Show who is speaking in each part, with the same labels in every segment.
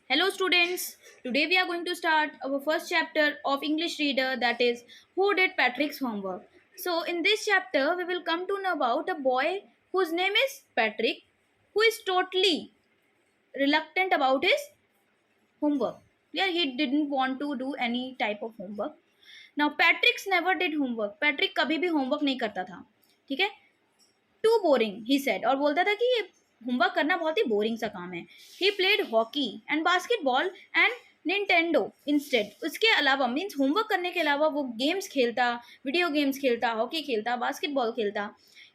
Speaker 1: Hello students, today we are going to start our first chapter of English reader, that is Who Did Patrick's Homework. So in this chapter we will come to know about a boy whose name is Patrick, who is totally reluctant about his homework. Yeah, he didn't want to do any type of homework. Now Patrick's never did homework. Patrick कभी भी homework नहीं करता था. ठीक है, too boring he said, और बोलता था कि ये होमवर्क करना बहुत ही बोरिंग सा काम है. He played hockey and basketball and Nintendo instead. उसके अलावा मीन्स होमवर्क करने के अलावा वो गेम्स खेलता, वीडियो गेम्स खेलता, हॉकी खेलता, बास्केटबॉल खेलता.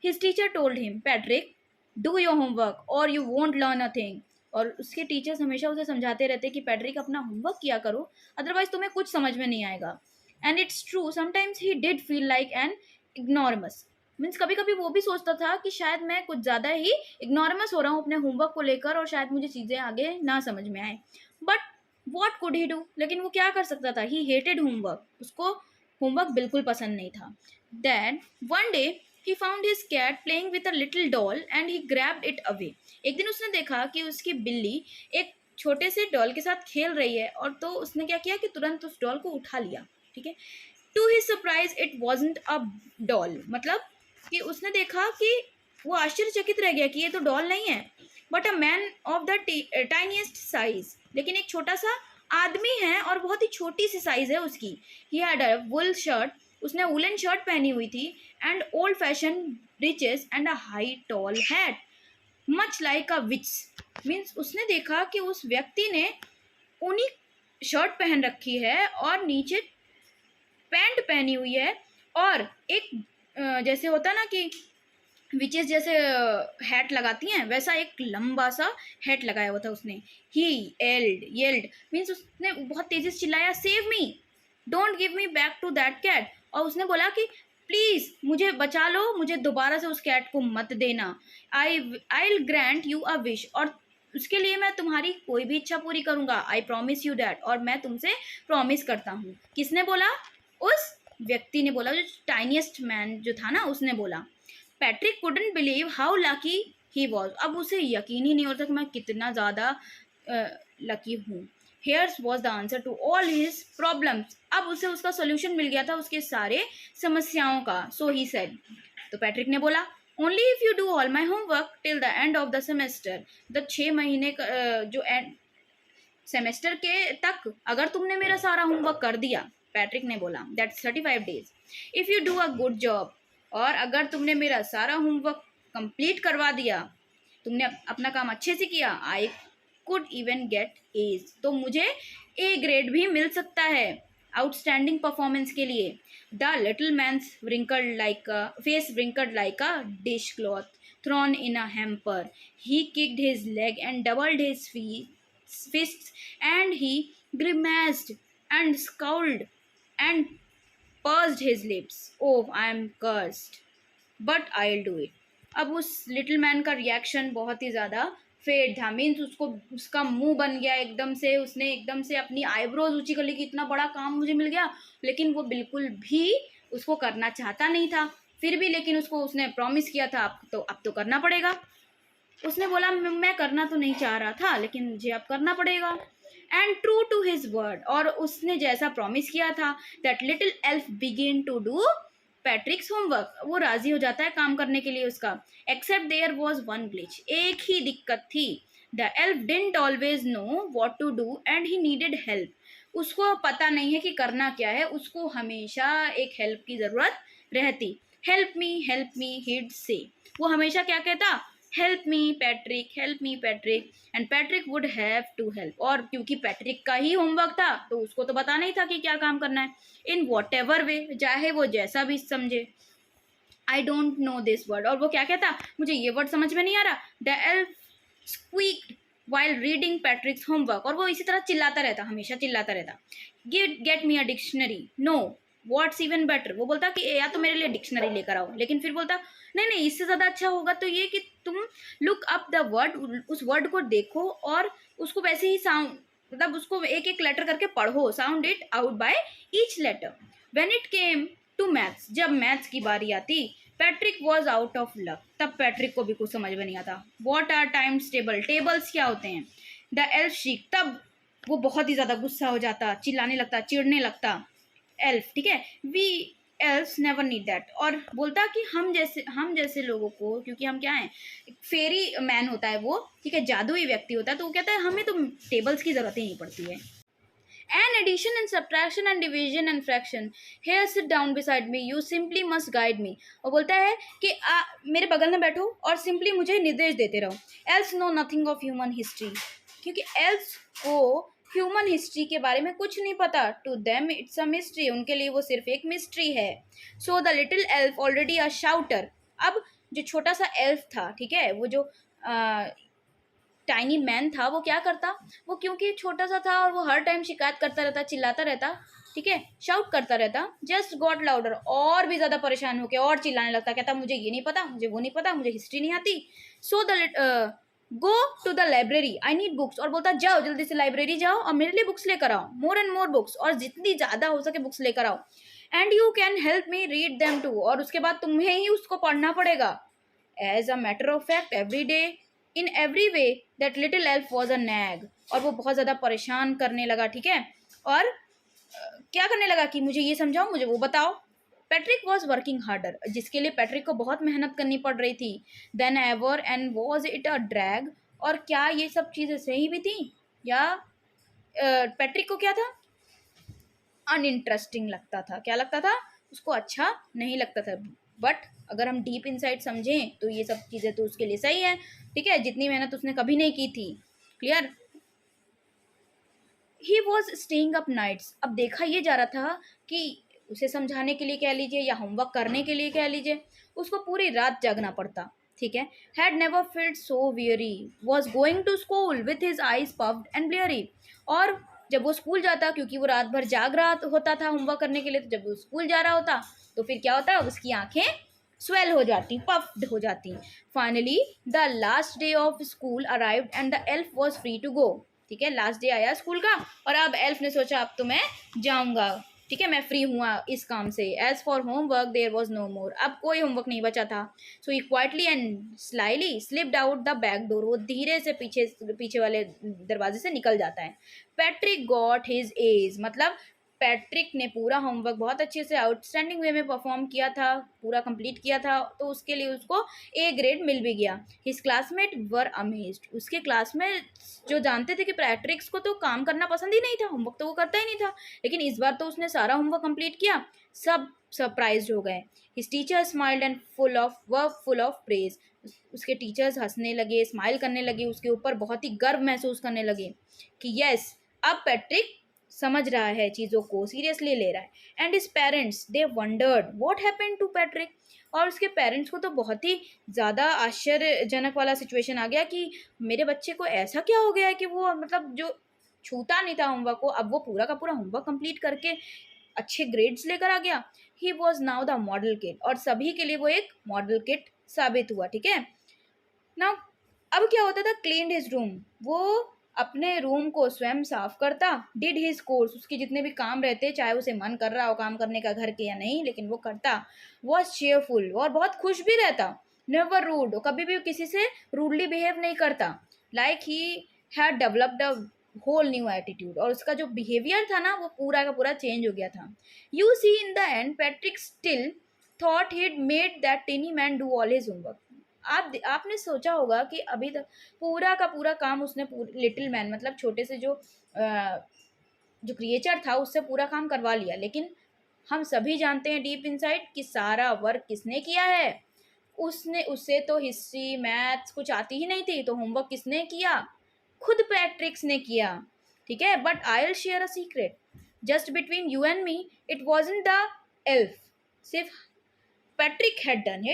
Speaker 1: His teacher told him, Patrick do your homework or you won't learn a thing. और उसके टीचर्स हमेशा उसे समझाते रहते कि पैट्रिक अपना होमवर्क किया करो, अदरवाइज तुम्हें कुछ समझ में नहीं आएगा. And it's true, sometimes he did feel like an ignoramus. Means कभी कभी वो भी सोचता था कि शायद मैं कुछ ज़्यादा ही इग्नोरमस हो रहा हूँ अपने होमवर्क को लेकर और शायद मुझे चीज़ें आगे ना समझ में आए. But what could he do, लेकिन वो क्या कर सकता था. ही हेटेड होमवर्क, उसको होमवर्क बिल्कुल पसंद नहीं था. Then one day he found his cat playing with a little doll and he grabbed it away. एक दिन उसने देखा कि उसकी बिल्ली एक छोटे से डॉल के साथ खेल रही है, और तो उसने क्या किया कि तुरंत उस डॉल को उठा लिया. ठीक है, to his surprise it wasn't a doll. मतलब कि उसने देखा कि वो आश्चर्यचकित रह गया कि ये तो डॉल नहीं है, but a man of the tiniest size. लेकिन एक छोटा सा आदमी है और बहुत ही छोटी सी साइज है उसकी. He had a wool shirt, उसने वुलन शर्ट पहनी हुई थी, and old fashion breeches and a high tall hat much like a witch. Means उसने देखा कि उस व्यक्ति ने ऊनी शर्ट पहन रखी है और नीचे पैंट पहनी हुई है, और एक जैसे होता है ना कि विचेस जैसे हैट लगाती हैं, वैसा एक लंबा सा हैट लगाया हुआ था उसने. ही येल्ड मीन्स उसने बहुत तेजी से चिल्लाया, save me, don't give me back to that cat. और उसने बोला कि प्लीज मुझे बचा लो, मुझे दोबारा से उस कैट को मत देना. I will grant you a wish, और उसके लिए मैं तुम्हारी कोई भी इच्छा पूरी करूंगा. आई प्रॉमिस यू डैट, और मैं तुमसे प्रॉमिस करता हूँ. किसने बोला? उस व्यक्ति ने बोला, जो टाइनीएस्ट मैन जो था ना, उसने बोला. Patrick couldn't believe how lucky he was. अब उसे यकीन ही नहीं होता कि मैं कितना ज़्यादा लकी हूँ. Here's was the answer to all his problems. अब उसे उसका सोल्यूशन मिल गया था उसके सारे समस्याओं का. सो ही सेड, तो पैट्रिक ने बोला, only if you do all my homework till the end of the semester. The 6 महीने जो एंड सेमेस्टर के तक अगर तुमने मेरा सारा होमवर्क कर दिया, पैट्रिक ने बोला, that's 35 days. If you do a good job, और अगर तुमने मेरा सारा होमवर्क कंप्लीट करवा दिया, तुमने अपना काम अच्छे से किया, I could even get A's, तो मुझे ए ग्रेड भी मिल सकता है आउटस्टैंडिंग परफॉर्मेंस के लिए. The little man's wrinkled like a face wrinkled like a dishcloth thrown in a hamper. He kicked his leg and doubled his fists, and he grimaced and scowled and pursed his lips. Oh, I am cursed, but I'll do it. अब उस little man का reaction बहुत ही ज़्यादा fade था. Means उसको उसका मुंह बन गया एकदम से. उसने एकदम से अपनी आईब्रोज ऊंची कर ली कि इतना बड़ा काम मुझे मिल गया, लेकिन वो बिल्कुल भी उसको करना चाहता नहीं था. फिर भी लेकिन उसको उसने प्रॉमिस किया था, अब तो करना पड़ेगा. उसने बोला, मैं करना तो नहीं चाह रहा था, लेकिन मुझे अब करना पड़ेगा. And true to his word, और उसने जैसा प्रॉमिस किया था, that little elf begin to do Patrick's homework. वो राजी हो जाता है काम करने के लिए उसका. Except there was one glitch, एक ही दिक्कत थी. The elf didn't always know what to do and he needed help. उसको पता नहीं है कि करना क्या है, उसको हमेशा एक हेल्प की ज़रूरत रहती. हेल्प मी he'd से, वो हमेशा क्या कहता, help me Patrick, and Patrick would have to help. और क्योंकि पैट्रिक का ही होमवर्क था, तो उसको तो पता नहीं था कि क्या काम करना है. इन वॉट एवर वे, चाहे वो जैसा भी समझे. I don't know this word, और वो क्या कहता, मुझे ये वर्ड समझ में नहीं आ रहा. The elf squeaked while reading Patrick's homework, और वो इसी तरह चिल्लाता रहता, हमेशा चिल्लाता रहता. Get me a dictionary, no what's even better. वो बोलता कि या तो मेरे लिए डिक्शनरी लेकर आओ, लेकिन फिर बोलता, नहीं, इससे ज़्यादा अच्छा होगा तो ये कि तुम लुक अप द वर्ड, उस वर्ड को देखो और उसको वैसे ही साउंड, मतलब उसको एक एक लेटर करके पढ़ो, sound it out by each letter. When it came to maths, जब मैथ्स की बारी आती, Patrick was out of luck. तब पैट्रिक को भी कुछ समझ में नहीं आता. What are times table, tables क्या होते हैं. द एल्फ शीक, तब वो बहुत ही ज़्यादा गुस्सा हो जाता, चिल्लाने लगता, चिढ़ने लगता एल्फ, ठीक है। We elves never need that, और बोलता कि हम जैसे लोगों को, क्योंकि हम क्या हैं, फेरी मैन होता है वो, ठीक है, जादुई व्यक्ति होता है, तो वो कहता है हमें तो टेबल्स की ज़रूरत ही नहीं पड़ती है। And addition and subtraction and division and fraction. Here sit down beside me. You simply must guide me. और बोलता है कि मेरे बगल में बैठो और सिंपली मुझे निर्देश देते रहो. Else know nothing of human history. क्योंकि else को ह्यूमन हिस्ट्री के बारे में कुछ नहीं पता. To them it's a mystery. उनके लिए वो सिर्फ एक मिस्ट्री है. So the little elf already a shouter. अब जो छोटा सा एल्फ था, ठीक है, वो जो टाइनी मैन था, वो क्या करता, वो क्योंकि छोटा सा था और वो हर टाइम शिकायत करता रहता, चिल्लाता रहता, ठीक है, शाउट करता रहता, जस्ट गॉट लाउडर, और भी ज़्यादा परेशान होकर और चिल्लाने लगता, कहता मुझे ये नहीं पता, मुझे वो नहीं पता, मुझे हिस्ट्री नहीं आती. So the go to the library, I need books. और बोलता जाओ जल्दी से लाइब्रेरी जाओ और मेरे लिए बुक्स लेकर आओ, मोर एंड मोर बुक्स, और जितनी ज़्यादा हो सके बुक्स लेकर आओ. And you can help me read them too. और उसके बाद तुम्हें ही उसको पढ़ना पड़ेगा. As a matter of fact every day in every way that little elf was a nag. और वो बहुत ज़्यादा परेशान करने लगा, ठीक है, और क्या करने लगा कि मुझे ये समझाओ, मुझे वो बताओ. पैट्रिक वॉज वर्किंग हार्डर, जिसके लिए पैट्रिक को बहुत मेहनत करनी पड़ रही थी, then ever, and was it a drag. और क्या ये सब चीज़ें सही भी थी, या पैट्रिक को क्या था, अनइंटरेस्टिंग लगता था. क्या लगता था उसको, अच्छा नहीं लगता था. बट अगर हम डीप इनसाइड समझें तो ये सब चीज़ें तो उसके लिए सही है, ठीक है, जितनी मेहनत उसने कभी नहीं की थी. Clear. He was staying up nights. अब देखा ये जा रहा था कि उसे समझाने के लिए कह लीजिए या होमवर्क करने के लिए कह लीजिए, उसको पूरी रात जागना पड़ता, ठीक है. Had never felt so weary, was going to school with his eyes puffed and bleary. और जब वो स्कूल जाता, क्योंकि वो रात भर जाग रहा होता था होमवर्क करने के लिए, तो जब वो स्कूल जा रहा होता तो फिर क्या होता, उसकी आंखें स्वेल हो जाती, पफ्ड हो जाती. Finally the last day of school arrived and the elf was free to go. ठीक है, लास्ट डे आया स्कूल का और अब एल्फ ने सोचा अब तो मैं जाऊंगा, ठीक है, मैं फ्री हुआ इस काम से. As for homework there was no more. अब कोई होमवर्क नहीं बचा था. So he quietly and slyly slipped out the back door. वो धीरे से पीछे वाले दरवाजे से निकल जाता है. पैट्रिक गॉट हिज एज, मतलब पैट्रिक ने पूरा होमवर्क बहुत अच्छे से आउटस्टैंडिंग वे में परफॉर्म किया था, पूरा कंप्लीट किया था, तो उसके लिए उसको ए ग्रेड मिल भी गया. हिज क्लासमेट वर अमेज्ड. उसके क्लास में जो जानते थे कि पैट्रिक्स को तो काम करना पसंद ही नहीं था, होमवर्क तो वो करता ही नहीं था, लेकिन इस बार तो उसने सारा होमवर्क कंप्लीट किया, सब सरप्राइज्ड हो गए. His teacher smiled and full of praise. उसके टीचर्स हंसने लगे, स्माइल करने लगे, उसके ऊपर बहुत ही गर्व महसूस करने लगे कि यस, अब पैट्रिक समझ रहा है, चीज़ों को सीरियसली ले रहा है. And his parents they wondered what happened to Patrick. और उसके पेरेंट्स को तो बहुत ही ज़्यादा आश्चर्यजनक वाला सिचुएशन आ गया कि मेरे बच्चे को ऐसा क्या हो गया है कि वो मतलब जो छूता नहीं था होमवर्क को, अब वो पूरा का पूरा होमवर्क कंप्लीट करके अच्छे ग्रेड्स लेकर आ गया. He was now the model kid, और सभी के लिए वो एक मॉडल किड साबित हुआ, ठीक है. नाउ अब क्या होता था, क्लीन्ड हिज रूम, वो अपने रूम को स्वयं साफ करता. डिड हिज कोर्स, उसके जितने भी काम रहते, चाहे उसे मन कर रहा हो काम करने का घर के या नहीं, लेकिन वो करता. वॉज चेयरफुल, और बहुत खुश भी रहता. नेवर रूड, कभी भी किसी से रूडली बिहेव नहीं करता. Like he had developed a whole new attitude, और उसका जो बिहेवियर था ना वो पूरा का पूरा चेंज हो गया था. You see in the end Patrick still thought he'd made that teeny man do all his homework. आपने सोचा होगा कि अभी तक पूरा का पूरा काम उसने लिटिल मैन मतलब छोटे से जो क्रिएचर था उससे पूरा काम करवा लिया, लेकिन हम सभी जानते हैं डीप इनसाइड कि सारा वर्क किसने किया है. उससे तो हिस्ट्री मैथ्स कुछ आती ही नहीं थी, तो होमवर्क किसने किया, खुद पैट्रिक्स ने किया, ठीक है. But I will share a secret just between you and me, it wasn't the elf, सिर्फ Patrick had done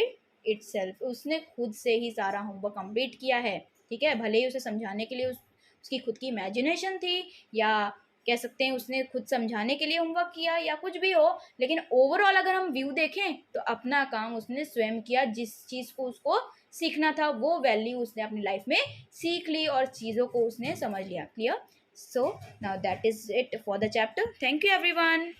Speaker 1: it self. उसने खुद से ही सारा होमवर्क कंप्लीट किया है, ठीक है. भले ही उसे समझाने के लिए उसकी खुद की इमेजिनेशन थी, या कह सकते हैं उसने खुद समझाने के लिए होमवर्क किया, या कुछ भी हो, लेकिन ओवरऑल अगर हम व्यू देखें तो अपना काम उसने स्वयं किया. जिस चीज़ को उसको सीखना था वो वैल्यू उसने अपनी लाइफ में सीख ली और चीज़ों को उसने समझ लिया. Clear. So now that is it for the chapter. Thank you everyone.